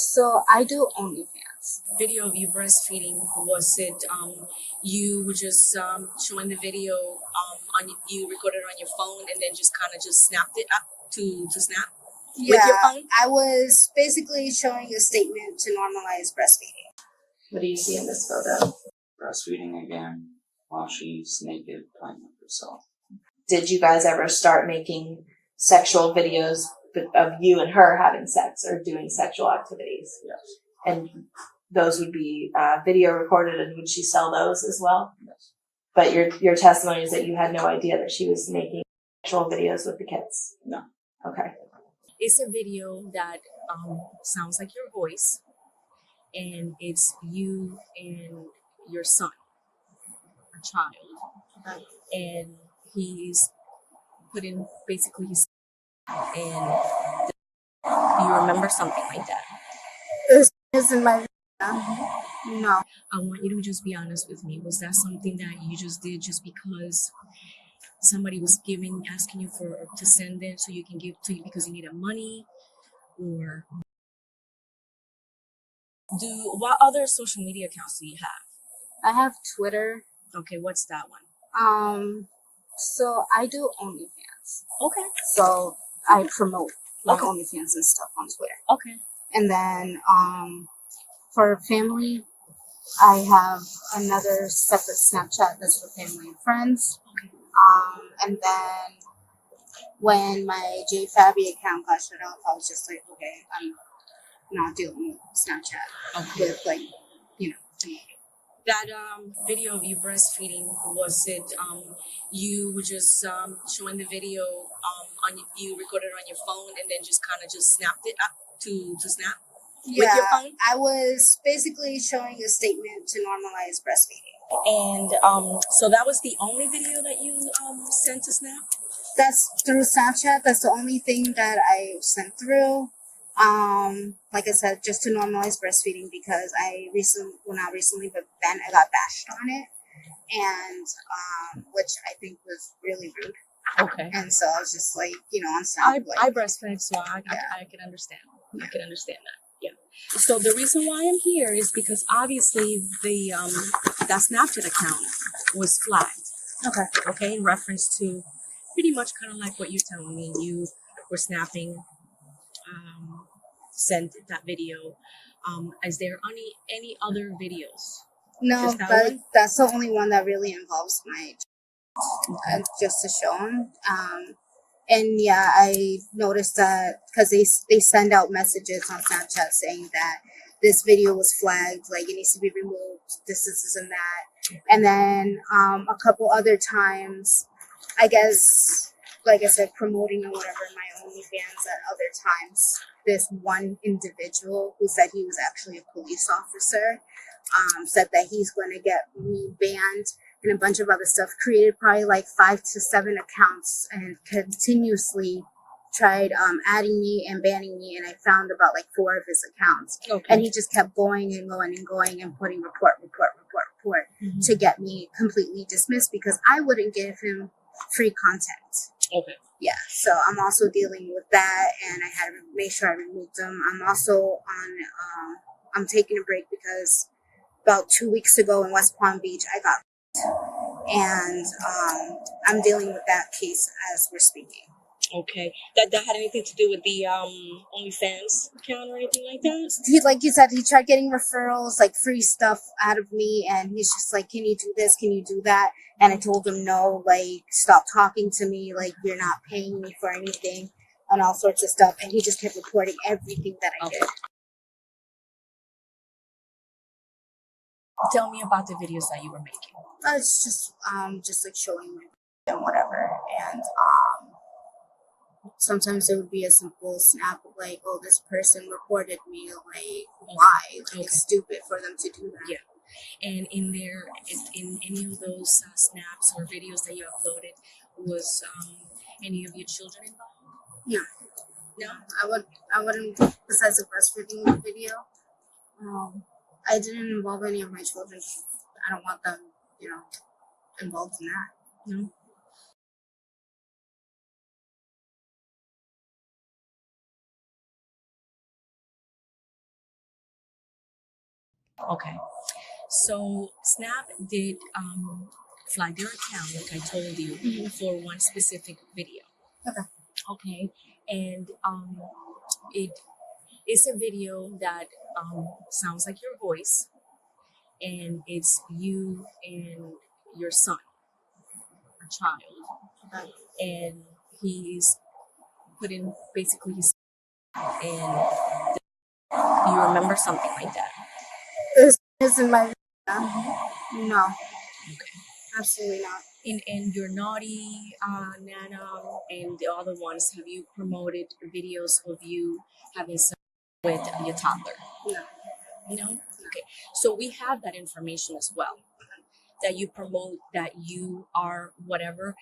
So I do OnlyFans. Video of you breastfeeding, was it you were just showing the video you recorded it on your phone and then just kind of just snapped it up to snap with your phone? I was basically showing a statement to normalize breastfeeding. What do you see in this photo? Breastfeeding again while she's naked playing with herself. Did you guys ever start making sexual videos of you and her having sex or doing sexual activities? Yes. And those would be video recorded, and would she sell those as well? Yes. But your testimony is that you had no idea that she was making sexual videos with the kids? No. Okay. It's a video that sounds like your voice, and it's you and your son, a child, and he's putting basically his and do you remember something like that? It's in my no. I want you to just be honest with me. Was that something that you just did just because somebody was asking you to send it so you can give to you because you needed money? Or what other social media accounts do you have? I have Twitter. Okay, what's that one? So I do OnlyFans. Okay. So I promote my Okay. OnlyFans and stuff on Twitter. Okay. And then for family, I have another separate Snapchat that's for family and friends. Okay. And then when my JFabby account got shut off, I was just like, okay, I'm not dealing with Snapchat with That video of you breastfeeding, was it you were just showing the video you recorded it on your phone and then just kind of just snapped it up to snap with your phone? I was basically showing a statement to normalize breastfeeding. And so that was the only video that you sent to Snap? That's through Snapchat. That's the only thing that I sent through. Like I said, just to normalize breastfeeding because not recently, but then I got bashed on it, and which I think was really rude. Okay. And so I was just like, on Snap. I breastfeed, so I can understand. I can understand that. Yeah. So the reason why I'm here is because obviously the that Snapchat account was flagged. Okay. Okay, in reference to pretty much kind of like what you're telling me. You were snapping, sent that video. Is there any other videos? No, Just that but one? that's the only one that really involves my just to show them. And yeah, I noticed that because they send out messages on Snapchat saying that this video was flagged, like it needs to be removed, this and that. And then a couple other times, I guess, like I said, promoting or whatever my OnlyFans at other times, this one individual who said he was actually a police officer said that he's going to get me banned and a bunch of other stuff, created probably like 5 to 7 accounts and continuously tried adding me and banning me, and I found about like 4 of his accounts. Okay. And he just kept going and going and going and putting report to get me completely dismissed because I wouldn't give him free content. Okay. Yeah, so I'm also dealing with that, and I had to make sure I removed them. I'm also on, I'm taking a break because about 2 weeks ago in West Palm Beach, I got and I'm dealing with that case as we're speaking. Okay. That had anything to do with the OnlyFans account or anything like that? He, like you said, he tried getting referrals, like free stuff out of me, and he's just like, can you do this? Can you do that? And I told him no, like, stop talking to me, like, you're not paying me for anything, and all sorts of stuff. And he just kept reporting everything that I did. Tell me about the videos that you were making. It's just like showing my and whatever, and sometimes it would be a simple snap of like, oh, this person reported me, like, why? Like, it's stupid for them to do that. Yeah. And in any of those snaps or videos that you uploaded, was any of your children involved? No. No, I wouldn't, besides the breastfeeding video, I didn't involve any of my children. I don't want them, involved in that. No. Okay. So Snap did flag your account, like I told you, for one specific video. Okay. Okay. And it is a video that sounds like your voice, and it's you and your son, a child, Okay. and he's putting basically his, and do you remember something like that? Is in my no, absolutely not. In your naughty Nana and the other ones, have you promoted videos of you having sex with your toddler? No. No. Okay. So we have that information as well. That you promote, that you are whatever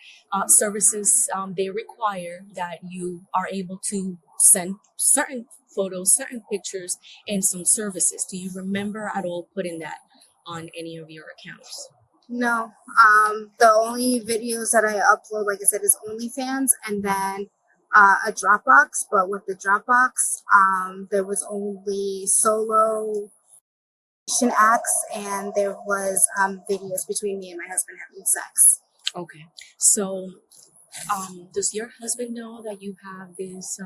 services they require, that you are able to send certain photos, certain pictures, and some services. Do you remember at all putting that on any of your accounts? No. The only videos that I upload, like I said, is OnlyFans and then a Dropbox. But with the Dropbox, there was only solo acts and there was videos between me and my husband having sex. Okay. So, does your husband know that you have these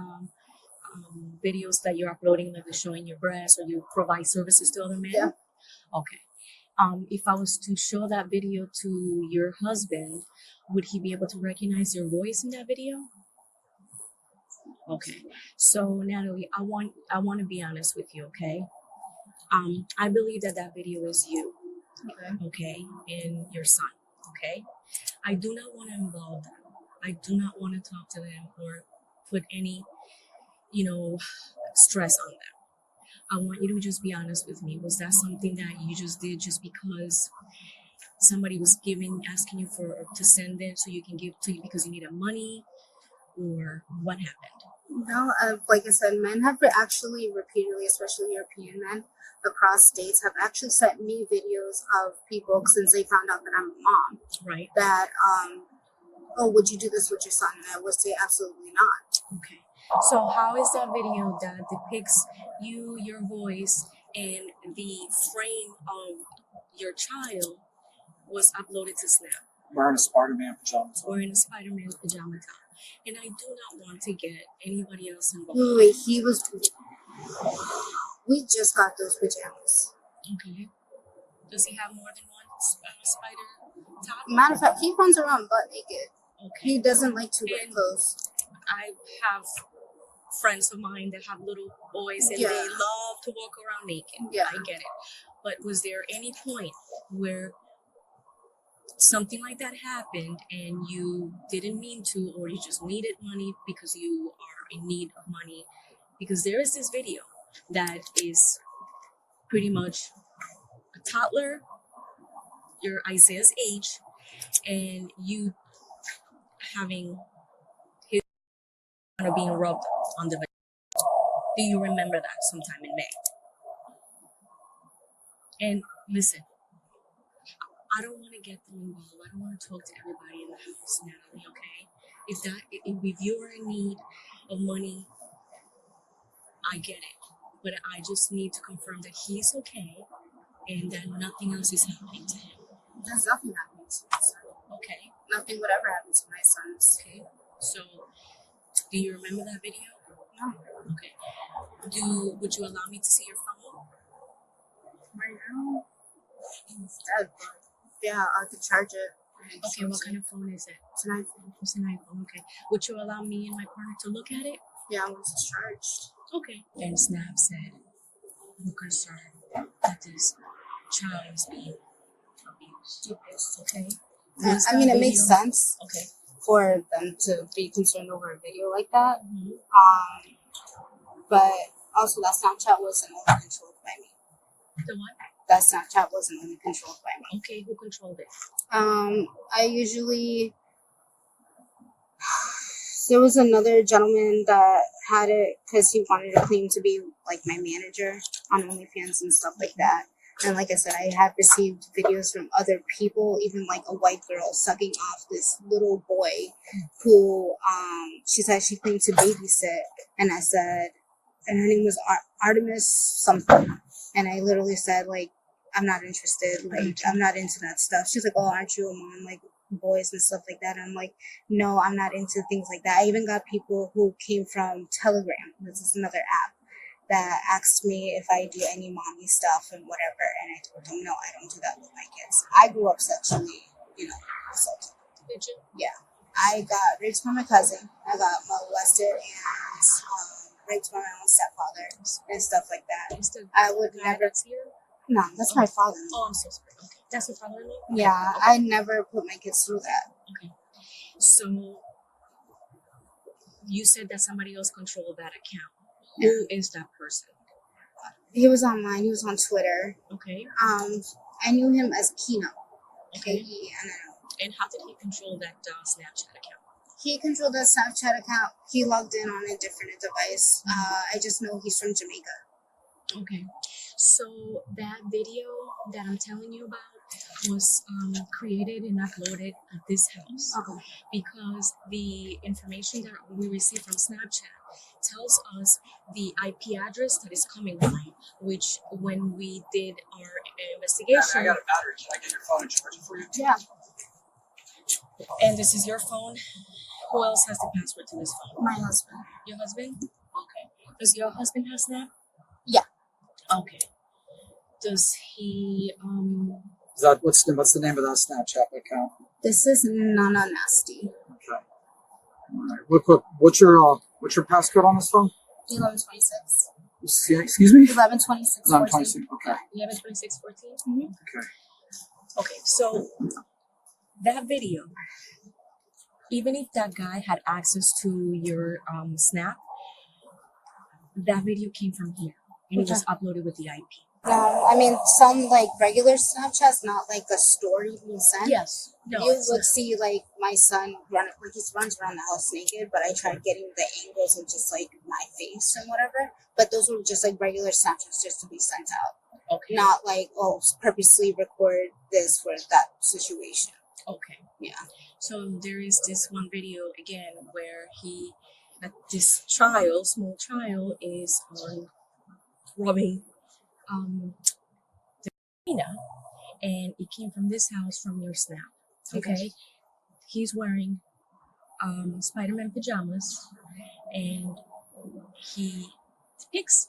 videos that you're uploading, like showing your breasts, or you provide services to other men? Yeah. Okay. If I was to show that video to your husband, would he be able to recognize your voice in that video? Okay. So Natalie, I want to be honest with you, okay? I believe that that video is you, Okay. okay, and your son, okay? I do not want to involve them. I do not want to talk to them or put any, stress on them. I want you to just be honest with me. Was that something that you just did just because somebody was asking you to send it so you can give to you because you needed money, or what happened? No, like I said, men have actually repeatedly, especially European men across states, have actually sent me videos of people since they found out that I'm a mom. Right. That, oh, would you do this with your son? And I would say absolutely not. Okay. So how is that video that depicts you, your voice, and the frame of your child was uploaded to Snap? Wearing a Spider-Man pajama top. Wearing a Spider-Man pajama top. And I do not want to get anybody else involved. Wait, we just got those pajamas. Okay. Does he have more than one spider top? Matter of fact, he runs around butt naked. Okay. He doesn't like to wear And clothes. I have friends of mine that have little boys and Yeah. they love to walk around naked. Yeah. I get it. But was there any point where something like that happened and you didn't mean to, or you just needed money because you are in need of money? Because there is this video that is pretty much a toddler, your Isaiah's age, and you having his being rubbed on the vagina. Do you remember that sometime in May? And listen, I don't want to get them involved. I don't want to talk to everybody in the house, Natalie, okay? If you're in need of money, I get it. But I just need to confirm that he's okay and that nothing else is happening to him. There's nothing happening to my son. Okay? Nothing would ever happen to my sons. Okay. So, do you remember that video? No. Okay. Would you allow me to see your phone? Right now, it's dead, but yeah, I could charge it. Okay, what kind of phone is it? It's an iPhone. It's an iPhone, okay. Would you allow me and my partner to look at it? Yeah, once it's charged. Okay. And Snap said, we're concerned that this child is being abused. Okay. Yeah, Was I mean, that it makes video- sense Okay. for them to be concerned over a video like that. Mhm. But also that Snapchat wasn't only controlled by me. The what? That Snapchat wasn't only controlled by me. Okay, who controlled it? I usually there was another gentleman that had it because he wanted to claim to be like my manager on OnlyFans and stuff like that. And like I said, I have received videos from other people, even like a white girl sucking off this little boy who she said she claimed to babysit, and I said, and her name was Artemis something, and I literally said, like, I'm not interested. Like, I'm not into that stuff. She's like, oh, aren't you a mom? Like, boys and stuff like that. And I'm like, no, I'm not into things like that. I even got people who came from Telegram. This is another app that asked me if I do any mommy stuff and whatever. And I told them, no, I don't do that with my kids. I grew up sexually, assaulted. Did you? Yeah. I got raped by my cousin. I got molested and raped by my own stepfather and stuff like that. Is the I would guy never. that's here? No, that's my father. Oh, I'm so sorry. Okay. That's your father-in-law? Yeah, I never put my kids through that. Okay. So you said that somebody else controlled that account. Yeah. Who is that person? He was online. He was on Twitter. Okay. I knew him as Kino. Okay. K-E-N-O. And how did he control that Snapchat account? He controlled the Snapchat account. He logged in on a different device. I just know he's from Jamaica. Okay. So that video that I'm telling you about was created and uploaded at this house Okay. because the information that we receive from Snapchat tells us the IP address that is coming from, which when we did our investigation. I got a battery. Can I get your phone and charge it for you? Yeah. And this is your phone. Who else has the password to this phone? My husband. Your husband? Okay. Does your husband have Snap? Yeah. Okay. Does he Is that what's the name of that Snapchat account? This is Nana Nasty. Okay. All right. What's your passcode on this phone? 1126. Excuse me. 1126. 1126. Okay. 11/26/14? Okay. Okay, so that video, even if that guy had access to your Snap, that video came from here and it was uploaded with the IP. No, I mean some like regular Snapchats, not like a story being sent. Yes. No. You would see like my son he runs around the house naked, but I tried getting the angles of just like my face and whatever. But those were just like regular Snapchats just to be sent out. Okay. Not like, oh, purposely record this for that situation. Okay. Yeah. So there is this one video again where he, at this trial, small trial, is on robbing the arena, and it came from this house from your Snap. Okay. He's wearing Spider-Man pajamas, and he depicts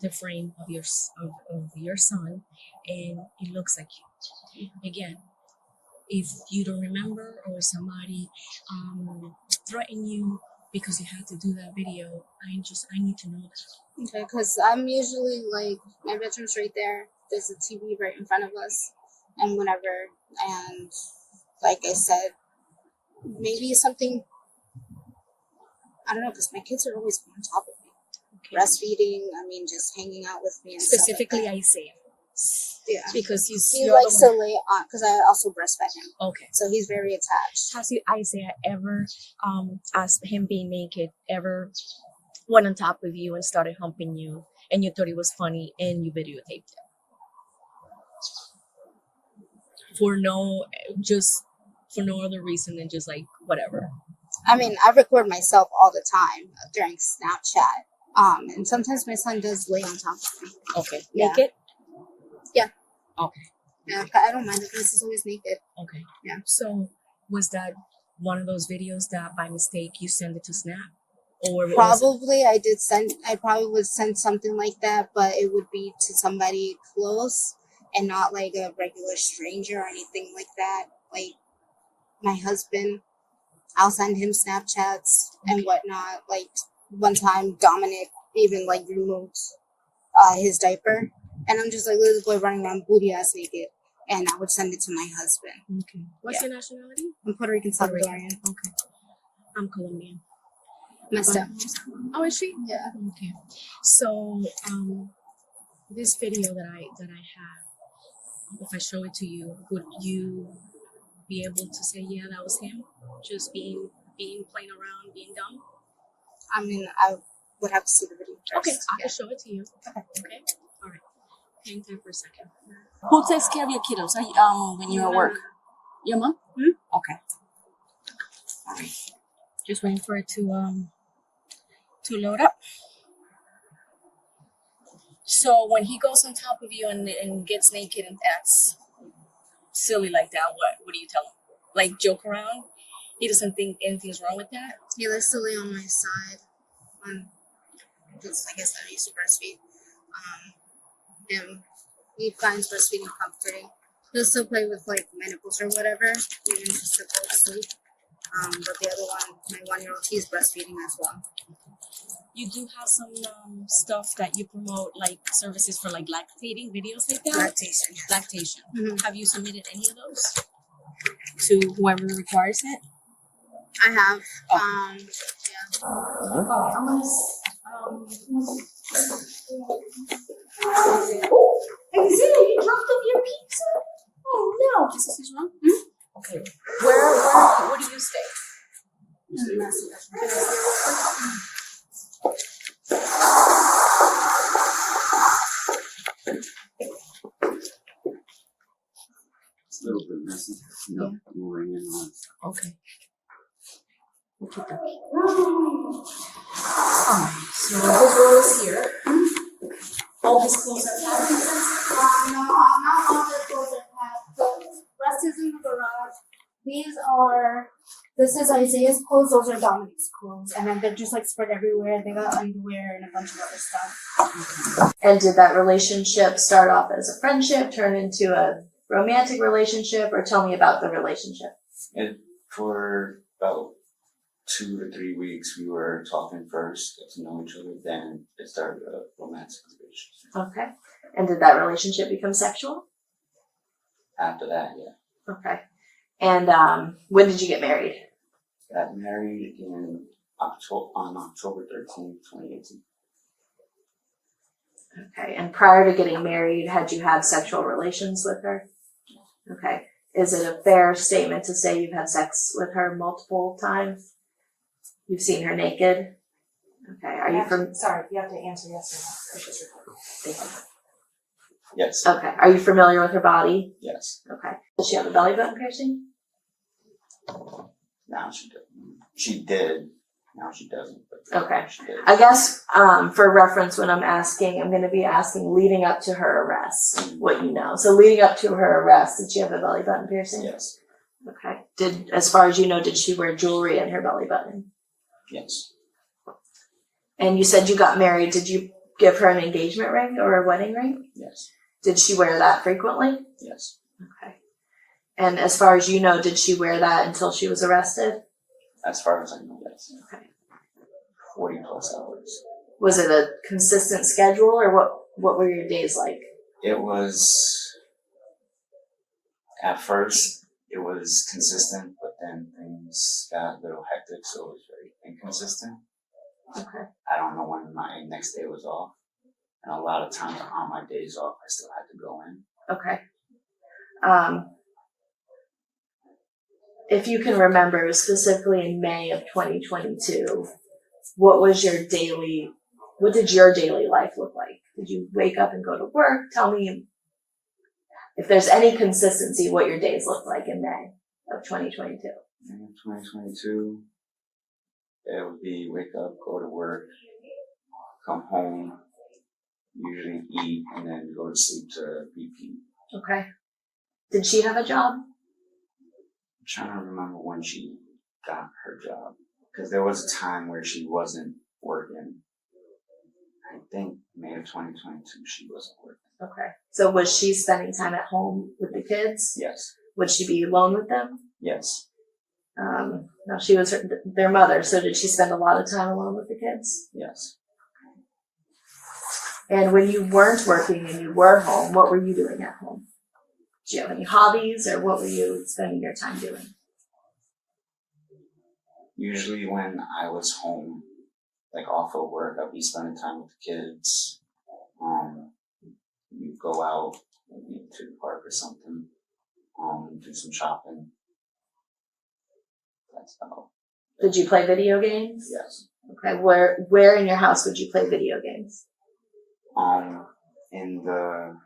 the frame of your son, and it looks like you. Again, if you don't remember or somebody threatened you because you had to do that video, I need to know that. Okay, because I'm usually like, my bedroom's right there. There's a TV right in front of us, and like I said, maybe something, I don't know, because my kids are always on top of me. Okay. Breastfeeding, just hanging out with me and Specifically stuff like Isaiah. that. Yeah. Because He likes to lay on, because I also breastfed him. Okay. So he's very attached. Has Isaiah ever, as him being naked, ever went on top of you and started humping you, and you thought it was funny and you videotaped it? For no other reason than just like whatever. I record myself all the time during Snapchat. And sometimes my son does lay on top of me. Okay. Yeah. Naked? Yeah. Okay. Yeah, I don't mind if this is always naked. Okay. Yeah. So was that one of those videos that by mistake you send it to Snap? Or Probably I probably would send something like that, but it would be to somebody close and not like a regular stranger or anything like that. Like my husband, I'll send him Snapchats and whatnot. Like one time Dominic even like removed his diaper, and I'm just like little boy running around booty ass naked, and I would send it to my husband. Okay. What's your nationality? I'm Puerto Rican Salvadorian. Okay. I'm Colombian. My step. Oh, is she? Yeah. Okay. So this video that I have, if I show it to you, would you be able to say, yeah, that was him? Just being playing around, being dumb? I would have to see the video first. Okay, I Yeah. can show it to you. Okay. Okay? All right. Hang tight for a second. Who takes care of your kiddos when you're at work? Your mom? Okay. All right. Just waiting for it to load up. So when he goes on top of you and gets naked and acts silly like that, what do you tell him? Like joke around? He doesn't think anything's wrong with that? He lives silly on my side. Because I guess I used to breastfeed. And he finds breastfeeding comforting. He'll still play with like my nipples or whatever, even just to go to sleep. But the other one, my 1-year-old, he's breastfeeding as well. You do have some stuff that you promote, like services for like lactating videos like that? Lactation. Lactation. Mm-hmm. Have you submitted any of those to whoever requires it? I have. Oh. Yeah. I'm gonna. Isaiah, you dropped off your pizza? Oh no! Is this wrong? Hmm? Okay. Where do you stay? It's a little bit messy. You know, moving in on. Okay. Alright, so his room is here. All his clothes are packed. No, not all the clothes are packed. The rest is in the garage. This is Isaiah's clothes, those are Dominic's clothes. And then they're just like spread everywhere. They got underwear and a bunch of other stuff. And did that relationship start off as a friendship, turn into a romantic relationship, or tell me about the relationship? And for about 2 to 3 weeks, we were talking first, get to know each other, then it started a romantic relationship. Okay. And did that relationship become sexual? After that, yeah. Okay. And when did you get married? Got married on October 13th, 2018. Okay. And prior to getting married, had you had sexual relations with her? Okay. Is it a fair statement to say you've had sex with her multiple times? You've seen her naked? Okay. Are you from? Sorry, you have to answer yes or no. Thank you. Yes. Okay. Are you familiar with her body? Yes. Okay. Does she have a belly button piercing? Now she doesn't. She did. Now she doesn't. But Okay. She did. I guess for reference, when I'm going to be asking leading up to her arrest, what you know. So leading up to her arrest, did she have a belly button piercing? Yes. Okay. As far as you know, did she wear jewelry in her belly button? Yes. And you said you got married. Did you give her an engagement ring or a wedding ring? Yes. Did she wear that frequently? Yes. Okay. And as far as you know, did she wear that until she was arrested? As far as I know, yes. Okay. 40 plus hours. Was it a consistent schedule, or what were your days like? It was, at first, it was consistent, but then things got a little hectic, so it was very inconsistent. Okay. I don't know when my next day was off. And a lot of times on my days off, I still had to go in. Okay. If you can remember, specifically in May of 2022, what did your daily life look like? Did you wake up and go to work? Tell me if there's any consistency what your days look like in May of 2022. In 2022, it would be wake up, go to work, come home, usually eat, and then go to sleep to repeat. Okay. Did she have a job? I'm trying to remember when she got her job, because there was a time where she wasn't working. I think May of 2022 she wasn't working. Okay. So was she spending time at home with the kids? Yes. Would she be alone with them? Yes. No, she was their mother, so did she spend a lot of time alone with the kids? Yes. And when you weren't working and you were home, what were you doing at home? Did you have any hobbies, or what were you spending your time doing? Usually when I was home, like off of work, I'd be spending time with the kids. We'd go out, maybe to the park or something, do some shopping. That's about. Did you play video games? Yes. Okay. Where in your house would you play video games? In the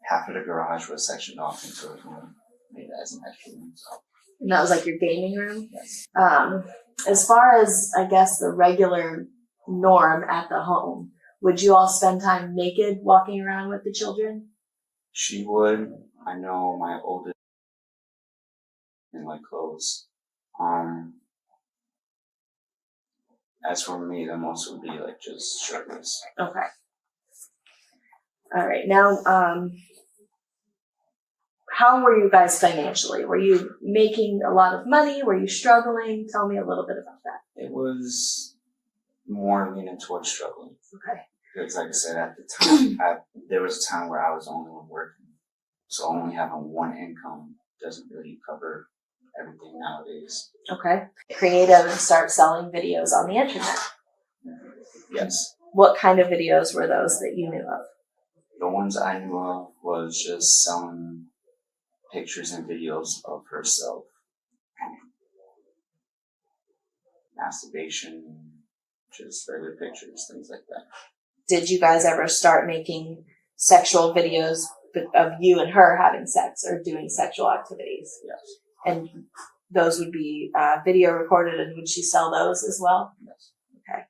half of the garage was sectioned off into a room made as an extra room. So. And that was like your gaming room? Yes. As far as, I guess, the regular norm at the home, Would you all spend time naked walking around with the children? She would. I know my oldest in like clothes. As for me, the most would be like just shirtless. Okay. All right. Now, how were you guys financially? Were you making a lot of money? Were you struggling? Tell me a little bit about that. It was more leaning towards struggling. Okay. Because like I said, at the time, there was a time where I was only working. So only having one income doesn't really cover everything nowadays. Okay. Creative and start selling videos on the internet. Yes. What kind of videos were those that you knew of? The ones I knew of was just selling pictures and videos of herself. Masturbation, just regular pictures, things like that. Did you guys ever start making sexual videos of you and her having sex or doing sexual activities? Yes. And those would be video recorded, and would she sell those as well? Yes. Okay.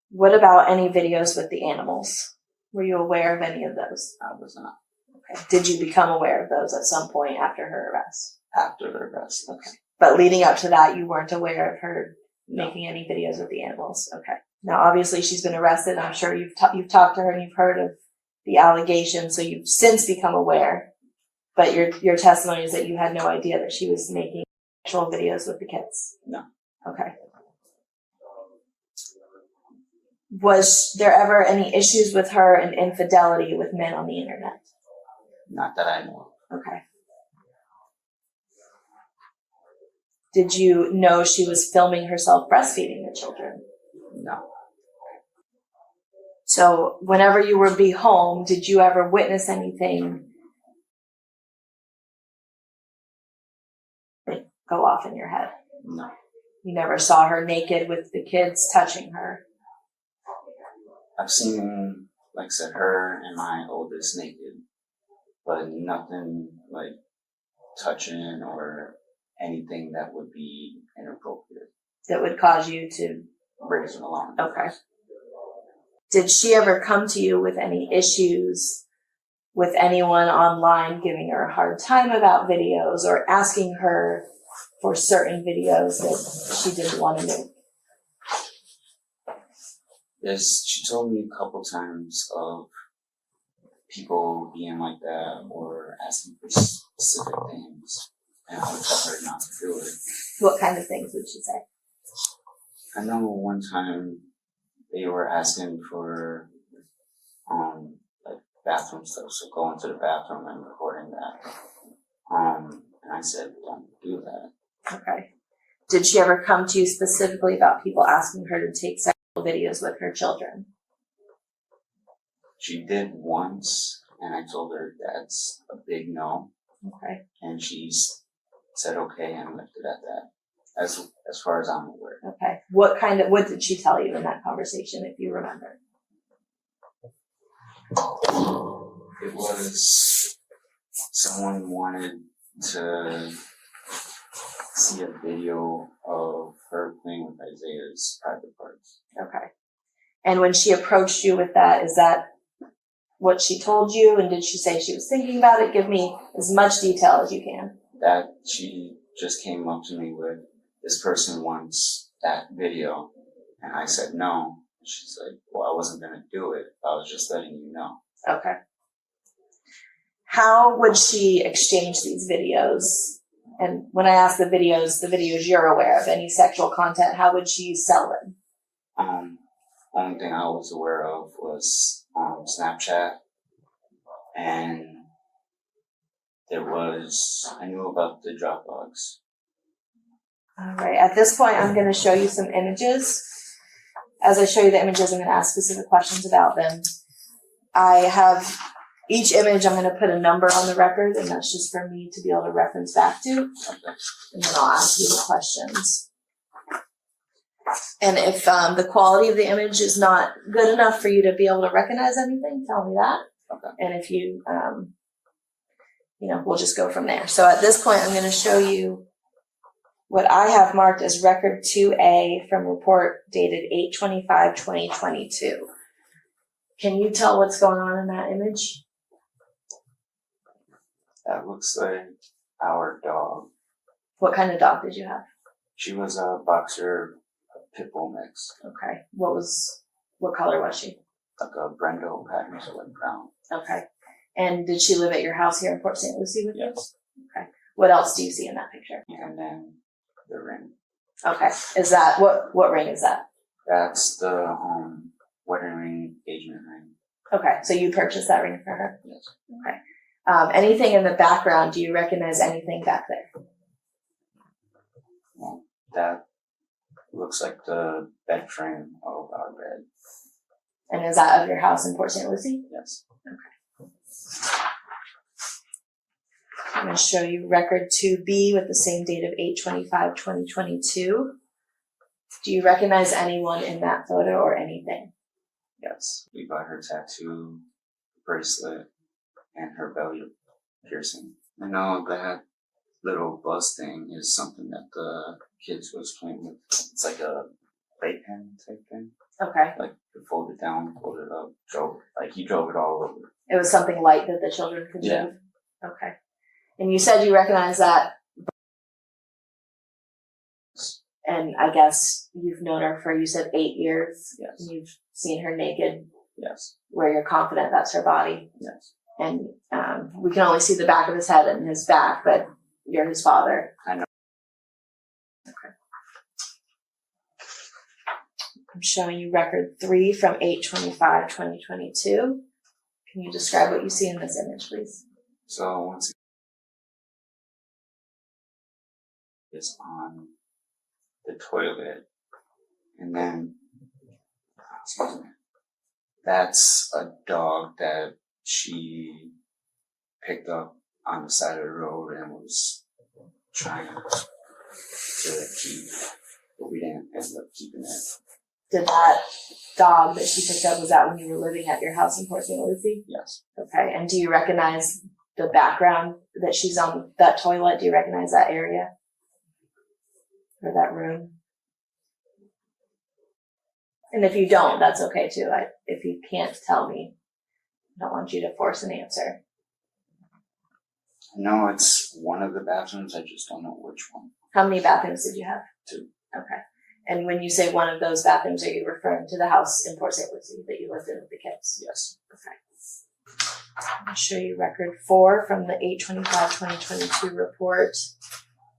What about any videos with the animals? Were you aware of any of those? I was not. Okay. Did you become aware of those at some point after her arrest? After the arrest. Okay. But leading up to that, you weren't aware of her making any videos with the animals? Okay. Now, obviously, she's been arrested. I'm sure you've talked to her and you've heard of the allegations, so you've since become aware. But your testimony is that you had no idea that she was making sexual videos with the kids. No. Okay. Was there ever any issues with her and infidelity with men on the internet? Not that I know of. Okay. Did you know she was filming herself breastfeeding the children? No. So whenever you would be home, did you ever witness anything go off in your head? No. You never saw her naked with the kids touching her? I've seen, like I said, her and my oldest naked, but nothing like touching or anything that would be inappropriate. That would cause you to raise an alarm. Okay. Did she ever come to you with any issues with anyone online giving her a hard time about videos or asking her for certain videos that she didn't want to make? Yes, she told me a couple times of people being like that or asking for specific things, and I would tell her not to do it. What kind of things would she say? I know one time they were asking for like bathroom stuff, so going to the bathroom and recording that. And I said, don't do that. Okay. Did she ever come to you specifically about people asking her to take sexual videos with her children? She did once, and I told her that's a big no. Okay. And she said okay and left it at that. As far as I'm aware. Okay. What did she tell you in that conversation, if you remember? It was someone wanted to see a video of her playing with Isaiah's private parts. Okay. And when she approached you with that, is that what she told you? And did she say she was thinking about it? Give me as much detail as you can. That she just came up to me with, this person wants that video. And I said no. She's like, well, I wasn't going to do it. I was just letting you know. Okay. How would she exchange these videos? And when I ask the videos you're aware of, any sexual content, how would she sell them? Only thing I was aware of was Snapchat, and I knew about the Dropbox. All right. At this point, I'm going to show you some images. As I show you the images, I'm going to ask specific questions about them. I have each image, I'm going to put a number on the record, and that's just for me to be able to reference back to. And then I'll ask you the questions. And if the quality of the image is not good enough for you to be able to recognize anything, tell me that. Okay. And if you, we'll just go from there. So at this point, I'm going to show you what I have marked as record 2A from report dated 8/25/2022. Can you tell what's going on in that image? That looks like our dog. What kind of dog did you have? She was a boxer pit bull mix, Okay. What color was she? like a Brendo pattern, so like brown. Okay. And did she live at your house here in Port St Lucie with you? Yes. Okay. What else do you see in that picture? And then the ring. Okay. Is that, what ring is that? That's the wedding ring, engagement ring. Okay. So you purchased that ring for her? Yes. Okay. Anything in the background, do you recognize anything back there? Well, that looks like the bed frame of our bed. And is that of your house in Port St Lucie? Yes. I'm going to show you record 2B with the same date of 8/25/2022. Do you recognize anyone in that photo or anything? Yes. We got her tattoo, bracelet, and her belly piercing. I know that little buzz thing is something that the kids was playing with. It's like a playpen type thing. Okay. Like you fold it down, fold it up, he drove it all over. It was something light that the children could Yeah. move? Okay. And you said you recognize that, and I guess you've known her for, you said 8 years? Yes. And you've seen her naked, Yes. where you're confident that's her body? Yes. And we can only see the back of his head and his back, but you're his father. I know. Okay. I'm showing you record 3 from 8/25/2022. Can you describe what you see in this image, please? So once again, is on the toilet, and then excuse me, that's a dog that she picked up on the side of the road and was trying to keep, but we didn't end up keeping it. Did that dog that she picked up, was that when you were living at your house in Port St Lucie? Yes. Okay. And do you recognize the background that she's on that toilet? Do you recognize that area? Or that room? And if you don't, that's okay too. If you can't tell me, I don't want you to force an answer. No, it's one of the bathrooms, I just don't know which one. How many bathrooms did you have? 2. Okay. And when you say one of those bathrooms, are you referring to the house in Port St Lucie that you lived in with the kids? Yes. Okay. I'll show you record 4 from the 8/25/2022 report.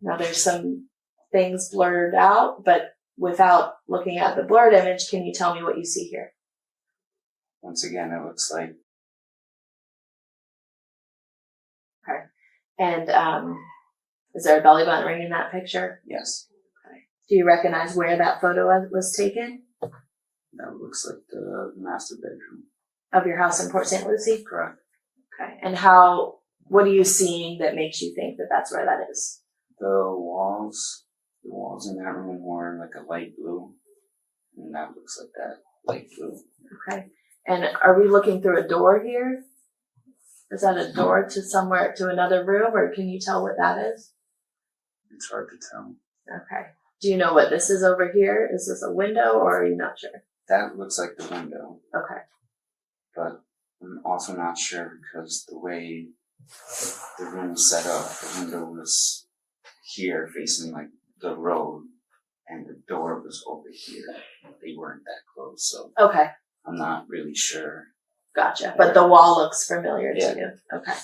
Now there's some things blurred out, but without looking at the blurred image, can you tell me what you see here? Once again, it looks like And is there a belly button ring in that picture? yes. Do you recognize where that photo was taken? That looks like the master bedroom. Of your house in Port St Lucie? Correct. Okay. And what are you seeing that makes you think that that's where that is? The walls in that room were like a light blue, and that looks like that light blue. Okay. And are we looking through a door here? Is that a door to another room, or can you tell what that is? It's hard to tell. Okay. Do you know what this is over here? Is this a window, or are you not sure? That looks like the window, Okay. but I'm also not sure because the way the room is set up, the window was here facing like the road, and the door was over here. They weren't that close, so Okay. I'm not really sure. Gotcha. But the wall looks familiar Yeah. to you. Okay.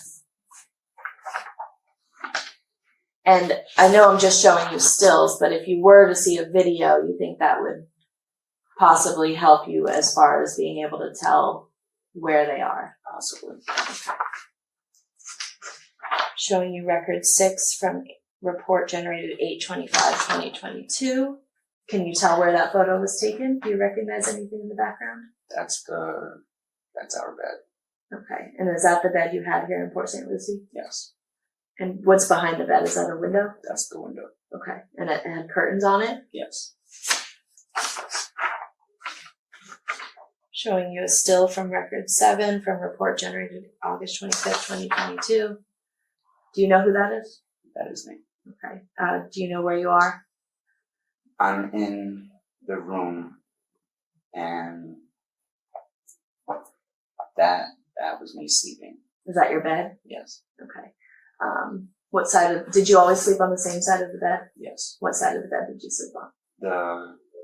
And I know I'm just showing you stills, but if you were to see a video, you think that would possibly help you as far as being able to tell where they are. Possibly. Showing you record 6 from report generated 8/25/2022. Can you tell where that photo was taken? Do you recognize anything in the background? That's our bed. Okay. And is that the bed you had here in Port St Lucie? Yes. And what's behind the bed? Is that a window? That's the window. Okay. And it had curtains on it? Yes. Showing you a still from record 7 from report generated August 25th, 2022. Do you know who that is? That is me. Okay. Do you know where you are? I'm in the room, and that was me sleeping. Is that your bed? Yes. Okay. What side did you always sleep on the same side of the bed? Yes. What side of the bed did you sleep on?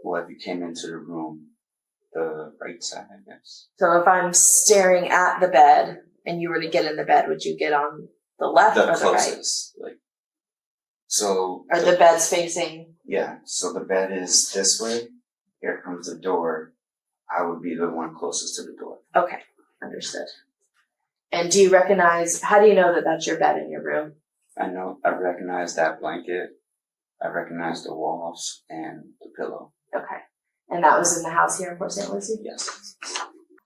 If you came into the room, the right side, I guess. So if I'm staring at the bed and you were to get in the bed, would you get on the left The or closest, so. the right? Are the beds facing? Yeah, so the bed is this way. Here comes the door. I would be the one closest to the door. Okay, understood. And how do you know that that's your bed in your room? I recognize that blanket. I recognize the walls and the pillow. Okay. And that was in the house here in Port St Lucie? Yes.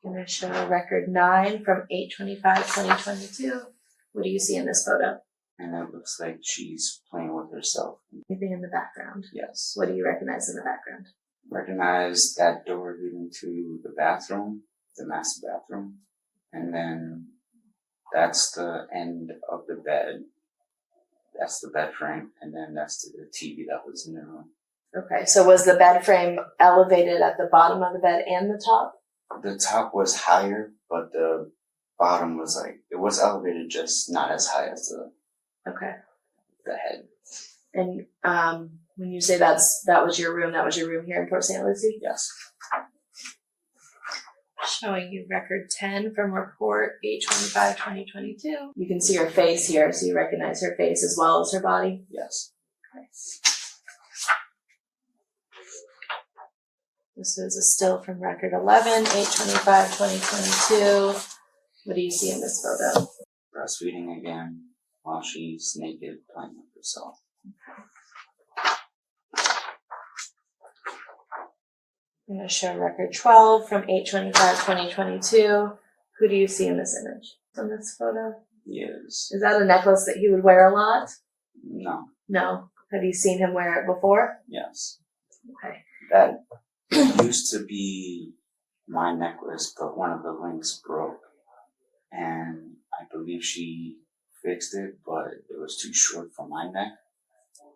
I'm going to show record 9 from 8/25/2022. What do you see in this photo? And it looks like she's playing with herself. Anything in the background? Yes. What do you recognize in the background? Recognize that door leading to the bathroom, the master bathroom. And then that's the end of the bed. That's the bed frame. And then that's the TV that was in the room. Okay, so was the bed frame elevated at the bottom of the bed and the top? The top was higher, but the bottom was it was elevated, just not as high as the head. And when you say that was your room here in Port St Lucie? Yes. Showing you record 10 from report 8/25/2022. You can see her face here, so you recognize her face as well as her body? Yes. Okay. This is a still from record 11, 8/25/2022. What do you see in this photo? Breastfeeding again while she's naked playing with herself. I'm going to show record 12 from 8/25/2022. Who do you see in this image? In this photo? Yes. Is that a necklace that he would wear a lot? No. No. Have you seen him wear it before? Yes. Okay. That used to be my necklace, but one of the links broke. And I believe she fixed it, but it was too short for my neck.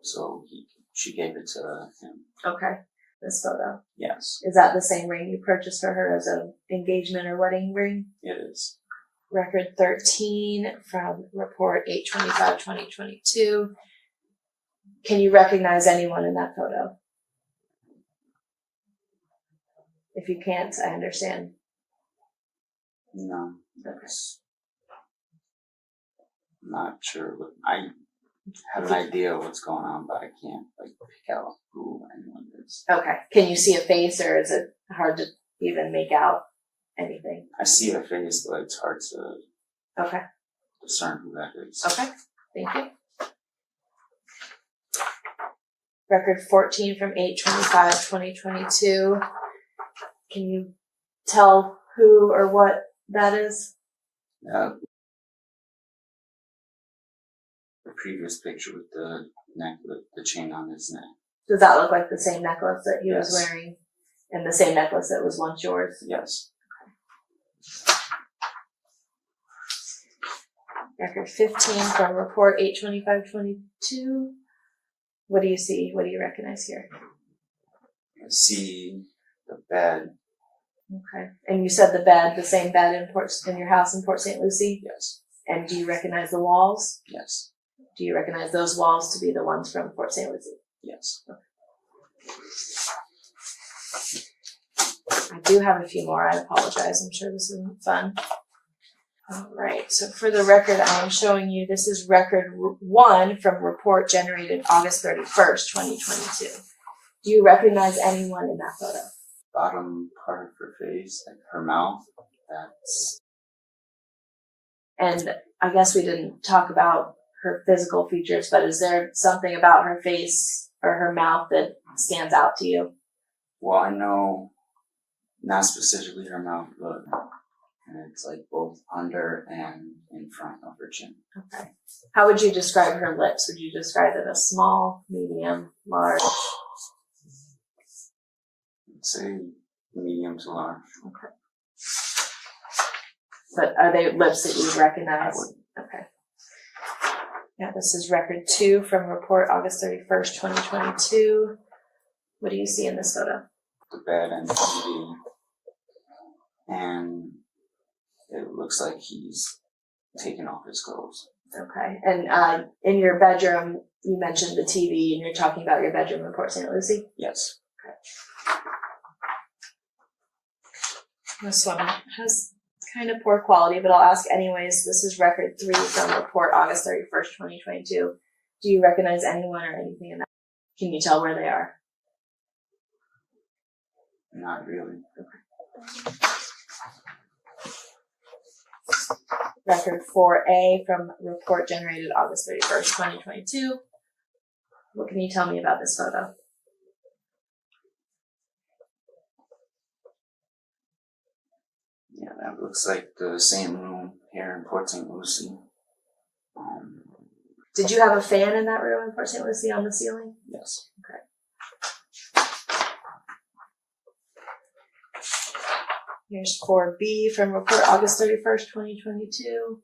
So she gave it to him. Okay. This photo. Yes. Is that the same ring you purchased for her as an engagement or wedding ring? It is. Record 13 from report 8/25/2022. Can you recognize anyone in that photo? If you can't, I understand. No. That's not sure. I have an idea of what's going on, but I can't pick out who anyone is. Okay. Can you see a face, or is it hard to even make out anything? I see a face, but it's hard to discern who that is. Okay. Thank you. Record 14 from 8/25/2022. Can you tell who or what that is? The previous picture with the chain on his neck. Does that look like the same necklace that he was Yes. wearing? And the same necklace that was once yours? Yes. Record 15 from report 8/25/22. What do you see? What do you recognize here? I see the bed. Okay. And you said the bed, the same bed in your house in Port St Lucie? Yes. And do you recognize the walls? Yes. Do you recognize those walls to be the ones from Port St Lucie? Yes. I do have a few more. I apologize. I'm sure this isn't fun. All right. So for the record, I am showing you this is record 1 from report generated August 31st, 2022. Do you recognize anyone in that photo? Bottom part of her face, her mouth. And I guess we didn't talk about her physical features, but is there something about her face or her mouth that stands out to you? Well, I know not specifically her mouth, but it's both under and in front of her chin. Okay. How would you describe her lips? Would you describe it as small, medium, large? I'd say medium to large. Okay. But are they lips that you recognize? I would. Okay. Yeah, this is record 2 from report August 31st, 2022. What do you see in this photo? The bed and the TV, and it looks like he's taking off his clothes. Okay. And in your bedroom, you mentioned the TV, and you're talking about your bedroom in Port St Lucie? Yes. This one has kind of poor quality, but I'll ask anyways. This is record 3 from report August 31st, 2022. Do you recognize anyone or anything in that? Can you tell where they are? Not really. Record 4A from report generated August 31st, 2022. What can you tell me about this photo? Yeah, that looks like the same room here in Port St Lucie. Did you have a fan in that room in Port St Lucie on the ceiling? Yes. Here's 4B from report August 31st, 2022.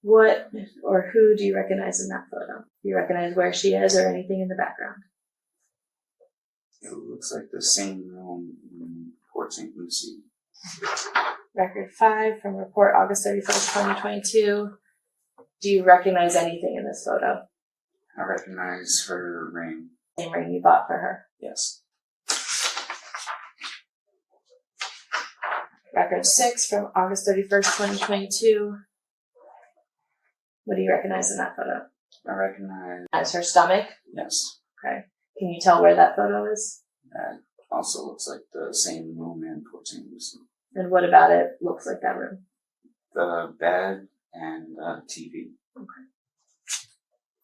What or who do you recognize in that photo? Do you recognize where she is or anything in the background? It looks like the same room in Port St Lucie. Record 5 from report August 31st, 2022. Do you recognize anything in this photo? I recognize her ring. Same ring you bought for her. Yes. Record 6 from August 31st, 2022. What do you recognize in that photo? I recognize. As her stomach. Yes. Okay. Can you tell where that photo is? That also looks like the same room in Port St Lucie. And what about it looks like that room? The bed and TV.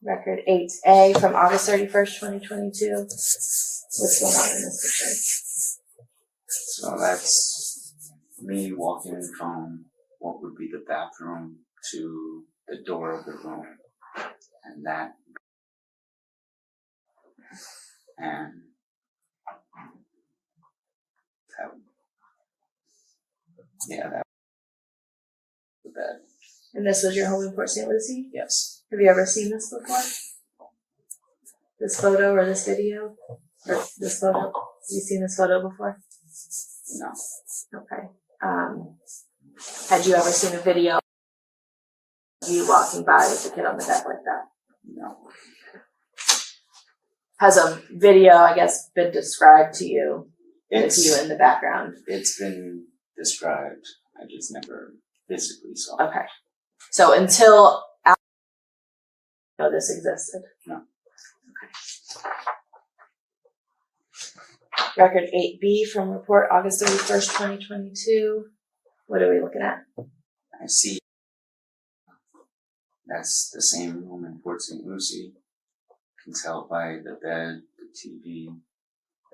Record 8A from August 31st, 2022. What's going on in this picture? So that's me walking from what would be the bathroom to the door of the room, and that, and that, yeah, that was the bed. And this was your home in Port St Lucie? Yes. Have you ever seen this before? This photo or this video? Or this photo? Have you seen this photo before? No. Okay. Had you ever seen a video of you walking by with a kid on the bed like that? No. Has a video, I guess, been described to you with It's you in the background? It's been described. I just never physically saw it. Okay. So until after you know this existed? No. Okay. Record 8B from report August 31st, 2022. What are we looking at? I see. That's the same room in Port St Lucie. You can tell by the bed, the TV,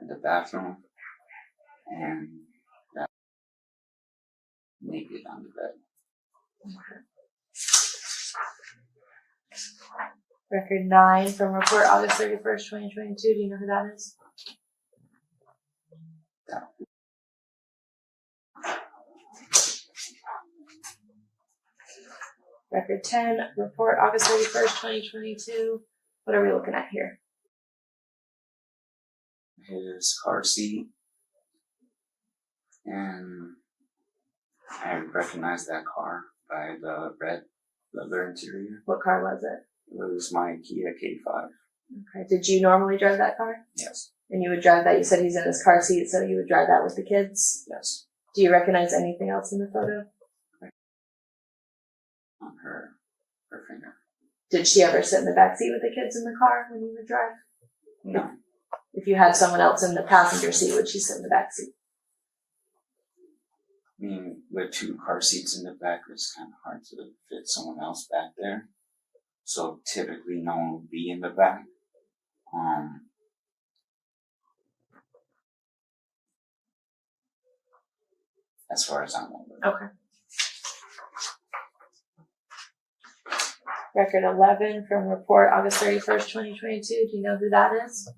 and the bathroom, and that naked on the bed. Record 9 from report August 31st, 2022. Do you know who that is? Record 10, report August 31st, 2022. What are we looking at here? His car seat, and I recognize that car by the red leather interior. What car was it? It was my Kia K5. Okay. Did you normally drive that car? Yes. And you would drive that? You said he's in his car seat, so you would drive that with the kids? Yes. Do you recognize anything else in the photo? On her finger. Did she ever sit in the back seat with the kids in the car when you would drive? No. If you had someone else in the passenger seat, would she sit in the back seat? I mean, with 2 car seats in the back, it's kind of hard to fit someone else back there. So typically no one would be in the back. As far as I'm aware. Okay. Record 11 from report August 31st, 2022. Do you know who that is?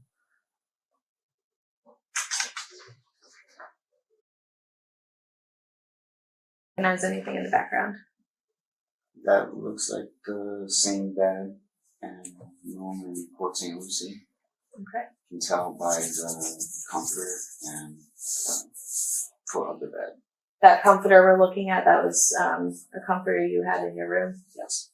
Recognize anything in the background? That looks like the same bed and room in Port St Lucie. Okay. You can tell by the comforter and the foot of the bed. That comforter we're looking at, that was a comforter you had in your room. Yes.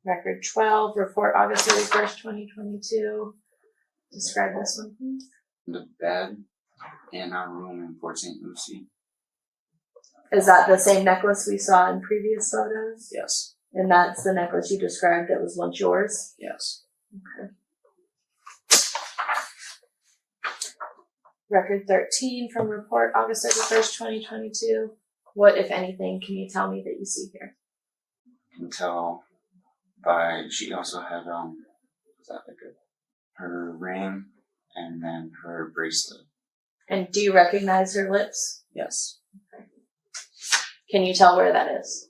Record 12, report August 31st, 2022. Describe this one, please. The bed in our room in Port St Lucie. Is that the same necklace we saw in previous photos? Yes. And that's the necklace you described that was once yours? Yes. Okay. Record 13 from report August 31st, 2022. What, if anything, can you tell me that you see here? You can tell by, she also had, was that like her ring and then her bracelet. And do you recognize her lips? Yes. Can you tell where that is?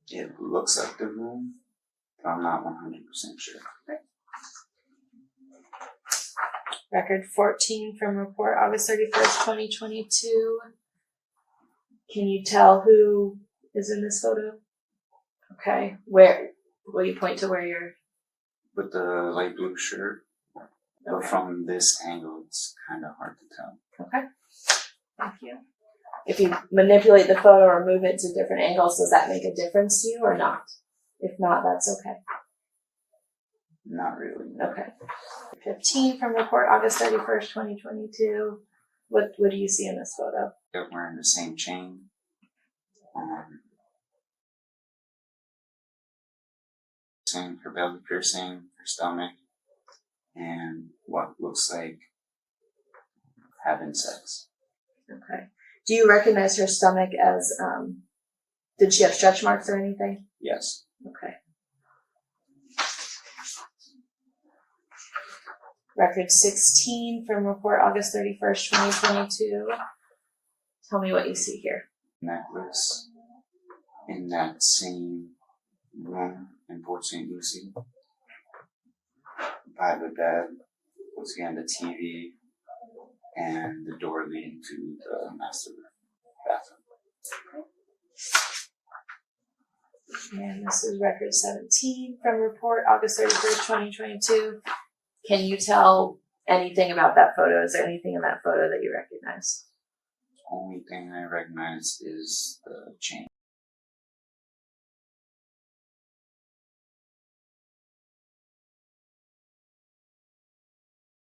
It looks like the room, but I'm not 100% sure. Record 14 from report August 31st, 2022. Can you tell who is in this photo? Okay. Where? Will you point to where you're? With the light blue shirt, but from this angle, it's kind of hard to tell. Okay. Thank you. If you manipulate the photo or move it to different angles, does that make a difference to you or not? If not, that's okay. Not really. Okay. 15 from report August 31st, 2022. What do you see in this photo? They're wearing the same chain. Her belly piercing, her stomach, and what looks like having sex. Okay. Do you recognize her stomach as, did she have stretch marks or anything? Yes. Okay. Record 16 from report August 31st, 2022. Tell me what you see here. Necklace in that same room in Port St Lucie. By the bed was again the TV and the door leading to the master bathroom. And this is record 17 from report August 31st, 2022. Can you tell anything about that photo? Is there anything in that photo that you recognize? The only thing I recognize is the chain.